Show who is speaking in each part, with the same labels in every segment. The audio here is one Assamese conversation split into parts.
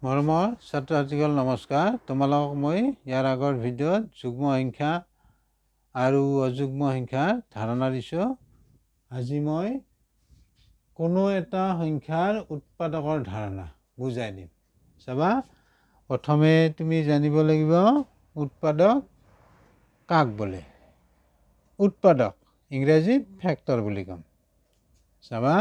Speaker 1: মৰমৰ ছাত্ৰ ছাত্ৰীসকল নমস্কাৰ। তোমালোকক মই ইয়াৰ আগৰ ভিডিঅ'ত যুগ্ম সংখ্যা আৰু অযুগ্ম সংখ্যাৰ ধাৰণা দিছোঁ। আজি মই কোনো এটা সংখ্যাৰ উৎপাদকৰ ধাৰণা বুজাই দিম। চাবা, প্ৰথমে তুমি জানিব লাগিব উৎপাদক কাক বোলে। উৎপাদক ইংৰাজীত ফেক্টৰ বুলি ক'ম। চাবা,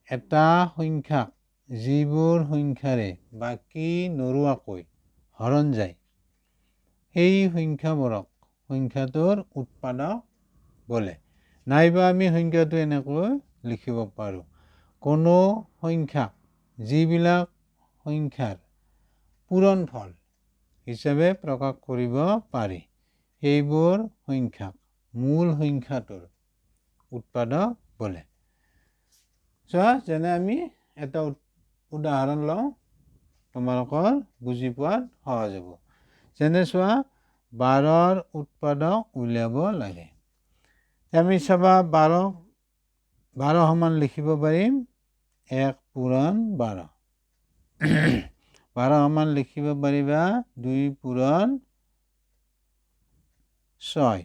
Speaker 1: এটা সংখ্যাক যিবোৰ সংখ্যাৰে বাকী নোৰোৱাকৈ হৰণ যায় সেই সংখ্যাবোৰক সংখ্যাটোৰ উৎপাদক বোলে। নাইবা আমি সংখ্যাটো এনেকৈ লিখিব পাৰোঁ, কোনো সংখ্যাক যিবিলাক সংখ্যাৰ পূৰণফল হিচাপে প্ৰকাশ কৰিব পাৰি সেইবোৰ সংখ্যাক মূল সংখ্যাটোৰ উৎপাদক বোলে। চোৱা, যেনে আমি এটা উদাহৰণ লওঁ, তোমালোকৰ বুজি পোৱাত সহজ হ'ব। যেনে চোৱা, 12ৰ উৎপাদক উলিয়াব লাগে। আমি চাবা 12 সমান লিখিব পাৰিম 1 পূৰণ 12। 12 সমান লিখিব পাৰিবা 2 পূৰণ 6।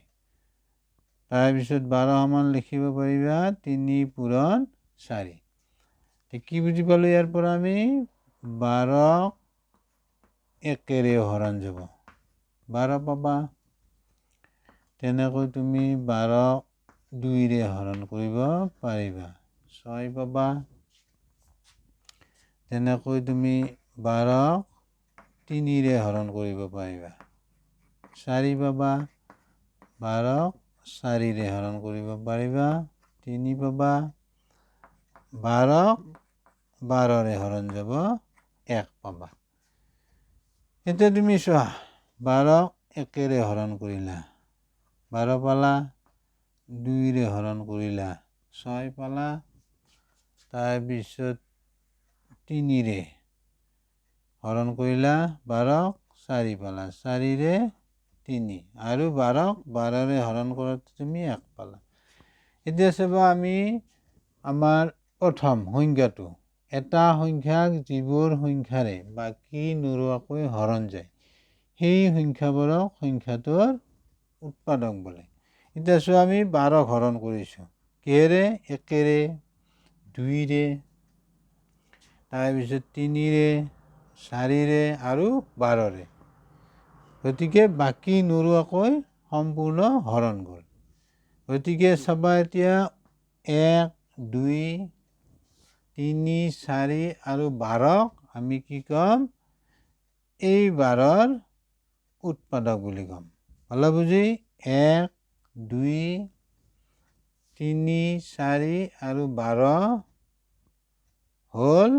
Speaker 1: তাৰপিছত 12 সমান লিখিব পাৰিবা 3 পূৰণ 4। কি বুজি পালোঁ ইয়াৰ পৰা আমি? 12 1ৰে হৰণ যাব 12 পাবা। তেনেকৈ তুমি 12 2ৰে হৰণ কৰিব পাৰিবা 6 পাবা। তেনেকৈ তুমি 12 3ৰে হৰণ কৰিব পাৰিবা 4 পাবা। 12 4ৰে হৰণ কৰিব পাৰিবা 3 পাবা। 12 12ৰে হৰণ যাব 1 পাবা। এতিয়া তুমি চোৱা, 12 1ৰে হৰণ কৰিলা 12 পালা, 2ৰে হৰণ কৰিলা 6 পালা, তাৰপিছত 3ৰে হৰণ কৰিলা 12 4 পালা, 4ৰে 3 আৰু 12 12ৰে হৰণ কৰোঁতে তুমি 1 পালা। এতিয়া চাবা, আমি আমাৰ প্ৰথম সংখ্যাটো, এটা সংখ্যাক যিবোৰ সংখ্যাৰে বাকী নোৰোৱাকৈ হৰণ যায় সেই সংখ্যাবোৰক সংখ্যাটোৰ উৎপাদক বোলে। এতিয়া চোৱা, আমি 12ক হৰণ কৰিছোঁ কিহেৰে? 1ৰে, 2ৰে, তাৰপিছত 3ৰে, 4ৰে আৰু 12ৰে। গতিকে বাকী নোৰোৱাকৈ সম্পূৰ্ণ হৰণ গ'ল। গতিকে চাবা, এতিয়া 1 2 3 4 আৰু 12ক আমি কি ক'ম? এই 12ৰ উৎপাদক বুলি ক'ম। ভালো বুজি, 1 2 3 4 আৰু 12 হ'ল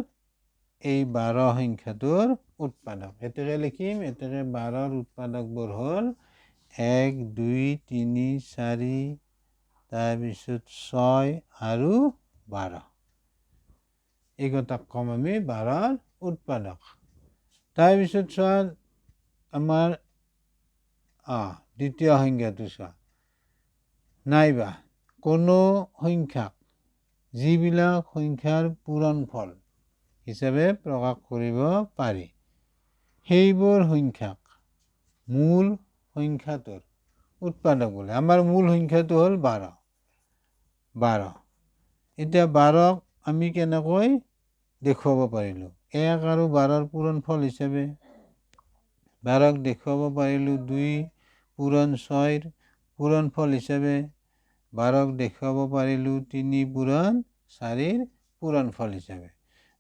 Speaker 1: এই 12 সংখ্যাটোৰ উৎপাদক। এতেকে লিখিম, এতেকে 12ৰ উৎপাদকবোৰ হ'ল 1 2 3 4, তাৰপিছত 6 আৰু 12। এইকেইটাক ক'ম আমি 12ৰ উৎপাদক। তাৰপিছত চোৱা, আমাৰ দ্বিতীয় সংখ্যাটো চোৱা, নাইবা কোনো সংখ্যাক যিবিলাক সংখ্যাৰ পূৰণফল হিচাপে প্ৰকাশ কৰিব পাৰি সেইবোৰ সংখ্যাক মূল সংখ্যাটোৰ উৎপাদক বোলে। আমাৰ মূল সংখ্যাটো হ'ল 12। এতিয়া 12ক আমি কেনেকৈ দেখুৱাব পাৰিলোঁ? 1 আৰু 12ৰ পূৰণফল হিচাপে 12ক দেখুৱাব পাৰিলোঁ 2 পূৰণ 6ৰ পূৰণফল হিচাপে, 12ক দেখুৱাব পাৰিলোঁ 3 পূৰণ 4ৰ পূৰণফল হিচাপে।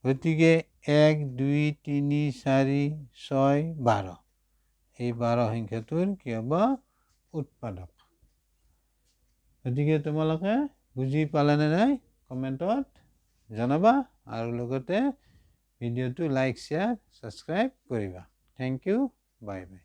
Speaker 1: গতিকে 1 2 3 4 6 12 এই 12 সংখ্যাটোৰ কি হ'ব? উৎপাদক। গতিকে তোমালোকে বুজি পালানে নাই? কমেণ্টত জনাবা আৰু লগতে ভিডিঅ'টো লাইক শ্বেয়াৰ ছাবস্ক্ৰাইব কৰিবা। Thank you, bye by.